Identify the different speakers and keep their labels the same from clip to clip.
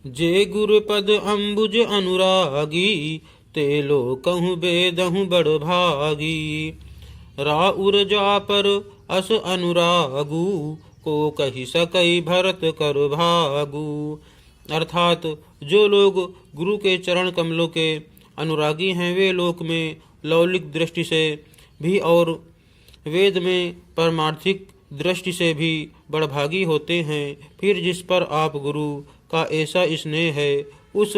Speaker 1: जे गुरुपद अम्बुज अनुरागी, ते लोकहु बेदहु बड़ भागी। राउर जा पर अस अनुरागु, को कही सकई भरत कर भागु। अर्थात जो लोग गुरु के चरण कमलों के अनुरागी हैं, वे लोक में लौकिक दृष्टि से भी और वेद में परमार्थिक दृष्टि से भी बड़भागी होते हैं। फिर जिस पर आप गुरु का ऐसा स्नेह है, उस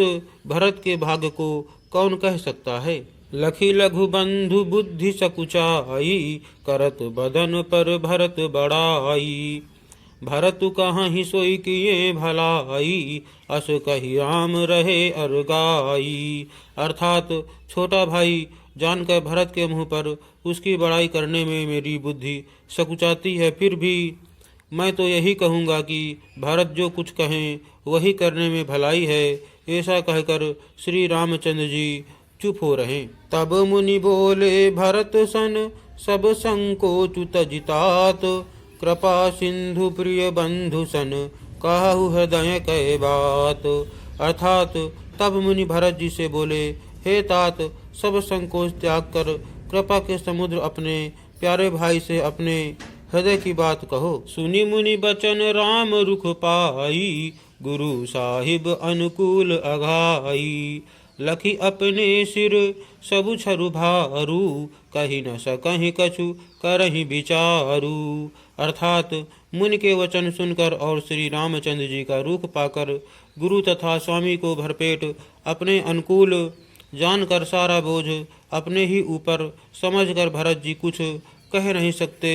Speaker 1: भरत के भाग्य को कौन कह सकता है। लखी लघु बंधु बुद्धि सकुचाई, करत बदन पर भरत बड़ाई। भरत कहाँ ही सोई किए भलाई, अस कही राम रहे अरगाई। अर्थात छोटा भाई जानकर भरत के मुँह पर उसकी बड़ाई करने में मेरी बुद्धि सकुचाती है। फिर भी मैं तो यही कहूँगा कि भरत जो कुछ कहें वही करने में भलाई है। ऐसा कहकर श्री रामचंद्र जी चुप हो रहे। तब मुनि बोले भरत सन, सब संकोच तजितात। कृपा सिंधु प्रिय बंधु सन, कहु हृदय कै बात। अर्थात तब मुनि भरत जी से बोले, हे तात, सब संकोच त्याग कर कृपा के समुद्र अपने प्यारे भाई से अपने हृदय की बात कहो। सुनि मुनि बचन राम रुख पाई, गुरु साहिब अनुकूल अघाई। लखी अपने सिर सबु छरु भारू, कही न सकहि कछु करहि विचारू। अर्थात मुनि के वचन सुनकर और श्री रामचंद्र जी का रूख पाकर गुरु तथा स्वामी को भरपेट अपने अनुकूल जानकर सारा बोझ अपने ही ऊपर समझकर भरत जी कुछ कह नहीं सकते।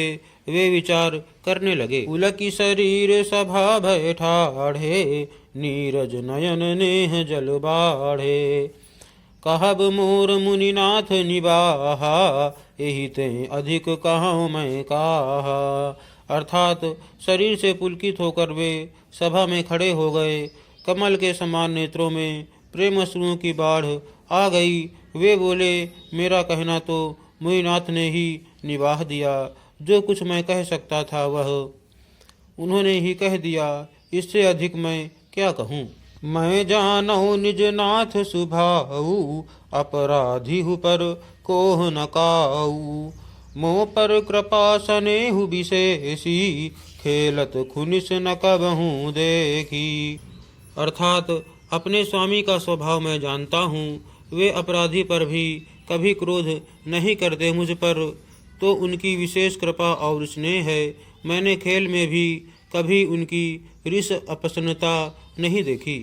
Speaker 1: वे विचार करने लगे। उलकी शरीर सभा भय ठाढ़े, नीरज नयन नेह जल बाढ़े। कहब मोर मुनिनाथ निबाहा, यही ते अधिक कहूँ मैं काहा। अर्थात शरीर से पुलकित होकर वे सभा में खड़े हो गए। कमल के समान नेत्रों में प्रेम अश्रुओं की बाढ़ आ गई। वे बोले, मेरा कहना तो मुनिनाथ ने ही निबाह दिया। जो कुछ मैं कह सकता था वह उन्होंने ही कह दिया। इससे अधिक मैं क्या कहूँ। मैं जानऊ निज नाथ सुभाऊ, अपराधी हूँ पर कोह न काऊ। मोह पर कृपा सनेहु विशेषी, खेलत खुनिस न कबहूँ देखी। अर्थात अपने स्वामी का स्वभाव मैं जानता हूँ। वे अपराधी पर भी कभी क्रोध नहीं करते। मुझ पर तो उनकी विशेष कृपा और स्नेह है। मैंने खेल में भी कभी उनकी रिस अप्रसन्नता नहीं देखी।